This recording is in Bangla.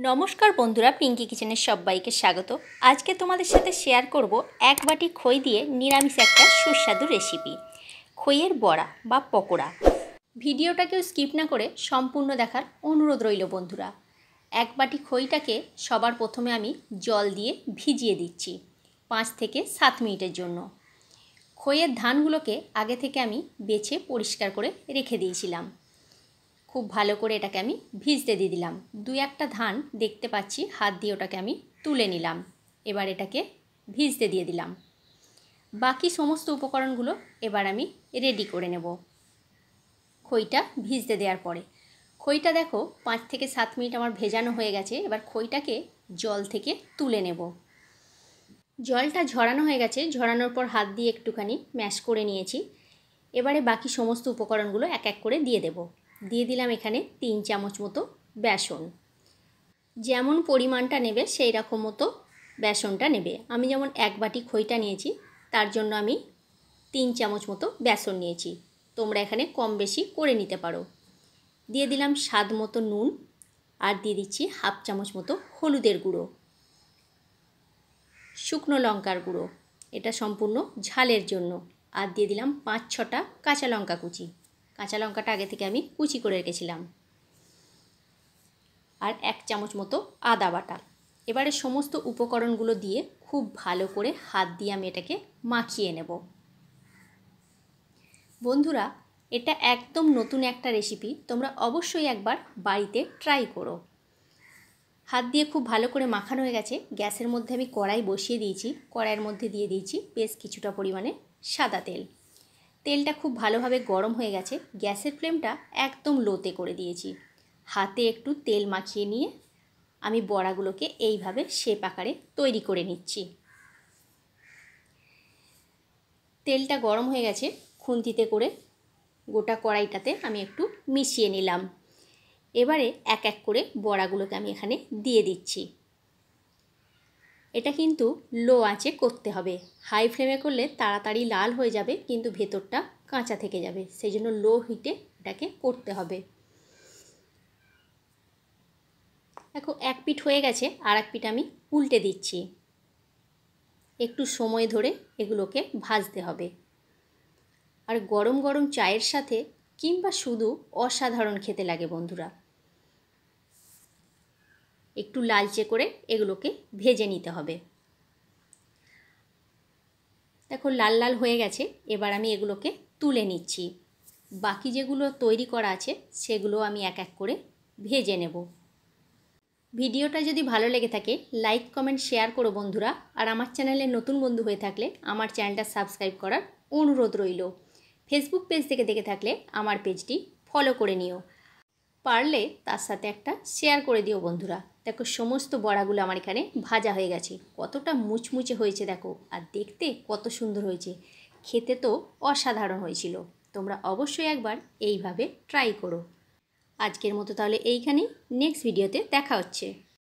নমস্কার বন্ধুরা, পিঙ্কি কিচেনের সবাইকে স্বাগত। আজকে তোমাদের সাথে শেয়ার করব এক বাটি খই দিয়ে নিরামিষ একটা সুস্বাদু রেসিপি, খইয়ের বড়া বা পকোড়া। ভিডিওটাকেও স্কিপ না করে সম্পূর্ণ দেখার অনুরোধ রইল বন্ধুরা। এক বাটি খইটাকে সবার প্রথমে আমি জল দিয়ে ভিজিয়ে দিচ্ছি 5 থেকে 7 মিনিটের জন্য। খইয়ের ধানগুলোকে আগে থেকে আমি বেছে পরিষ্কার করে রেখে দিয়েছিলাম। খুব ভালো করে এটাকে আমি ভিজতে দিয়ে দিলাম। 2-1টা ধান দেখতে পাচ্ছি, হাত দিয়ে ওটাকে আমি তুলে নিলাম। এবার এটাকে ভিজতে দিয়ে দিলাম। বাকি সমস্ত উপকরণগুলো এবার আমি রেডি করে নেব। খইটা ভিজতে দেওয়ার পরে খইটা দেখো 5 থেকে 7 মিনিট আমার ভেজানো হয়ে গেছে। এবার খইটাকে জল থেকে তুলে নেব। জলটা ঝরানো হয়ে গেছে। ঝরানোর পর হাত দিয়ে একটুখানি ম্যাশ করে নিয়েছি। এবারে বাকি সমস্ত উপকরণগুলো এক এক করে দিয়ে দেব। দিয়ে দিলাম এখানে 3 চামচ মতো বেসন। যেমন পরিমাণটা নেবে সেই রকম মতো বেসনটা নেবে। আমি যেমন এক বাটি খইটা নিয়েছি, তার জন্য আমি 3 চামচ মতো বেসন নিয়েছি। তোমরা এখানে কম বেশি করে নিতে পারো। দিয়ে দিলাম স্বাদ মতো নুন, আর দিয়ে দিচ্ছি 1/2 চামচ মতো হলুদের গুঁড়ো, শুকনো লঙ্কার গুঁড়ো, এটা সম্পূর্ণ ঝালের জন্য। আর দিয়ে দিলাম 5-6টা কাঁচা লঙ্কা কুচি। কাঁচা লঙ্কাটা আগে থেকে আমি কুচি করে রেখেছিলাম। আর 1 চামচ মতো আদা বাটা। এবারে সমস্ত উপকরণগুলো দিয়ে খুব ভালো করে হাত দিয়ে আমি এটাকে মাখিয়ে নেব। বন্ধুরা, এটা একদম নতুন একটা রেসিপি, তোমরা অবশ্যই একবার বাড়িতে ট্রাই করো। হাত দিয়ে খুব ভালো করে মাখানো হয়ে গেছে। গ্যাসের মধ্যে আমি কড়াই বসিয়ে দিয়েছি। কড়াইয়ের মধ্যে দিয়ে দিয়েছি বেশ কিছুটা পরিমাণে সাদা তেল। তেলটা খুব ভালোভাবে গরম হয়ে গেছে। গ্যাসের ফ্লেমটা একদম লোতে করে দিয়েছি। হাতে একটু তেল মাখিয়ে নিয়ে আমি বড়াগুলোকে এইভাবে শেপ আকারে তৈরি করে নিচ্ছি। তেলটা গরম হয়ে গেছে। খুন্তিতে করে গোটা কড়াইটাতে আমি একটু মিশিয়ে নিলাম। এবারে এক এক করে বড়াগুলোকে আমি এখানে দিয়ে দিচ্ছি। এটা কিন্তু লো আঁচে করতে হবে। হাই ফ্লেমে করলে তাড়াতাড়ি লাল হয়ে যাবে, কিন্তু ভেতরটা কাঁচা থেকে যাবে। সেই জন্য লো হিটে এটাকে করতে হবে। দেখো, এক পিঠ হয়ে গেছে, আর এক পিঠ আমি উল্টে দিচ্ছি। একটু সময় ধরে এগুলোকে ভাজতে হবে। আর গরম গরম চায়ের সাথে কিংবা শুধু অসাধারণ খেতে লাগে বন্ধুরা। একটু লালচে করে এগুলোকে ভেজে নিতে হবে। দেখো, লাল লাল হয়ে গেছে। এবার আমি এগুলোকে তুলে নিচ্ছি। বাকি যেগুলো তৈরি করা আছে সেগুলো আমি এক এক করে ভেজে নেব। ভিডিওটা যদি ভালো লেগে থাকে লাইক কমেন্ট শেয়ার করো বন্ধুরা। আর আমার চ্যানেলে নতুন বন্ধু হয়ে থাকলে আমার চ্যানেলটা সাবস্ক্রাইব করার অনুরোধ রইল। ফেসবুক পেজ থেকে দেখে থাকলে আমার পেজটি ফলো করে নিও। পারলে তার সাথে একটা শেয়ার করে দিও বন্ধুরা। দেখো, সমস্ত বড়াগুলো আমার এখানে ভাজা হয়ে গেছে। কতটা মুচমুচে হয়েছে দেখো, আর দেখতে কত সুন্দর হয়েছে। খেতে তো অসাধারণ হয়েছিল। তোমরা অবশ্যই একবার এইভাবে ট্রাই করো। আজকের মতো তাহলে এইখানেই। নেক্সট ভিডিওতে দেখা হচ্ছে।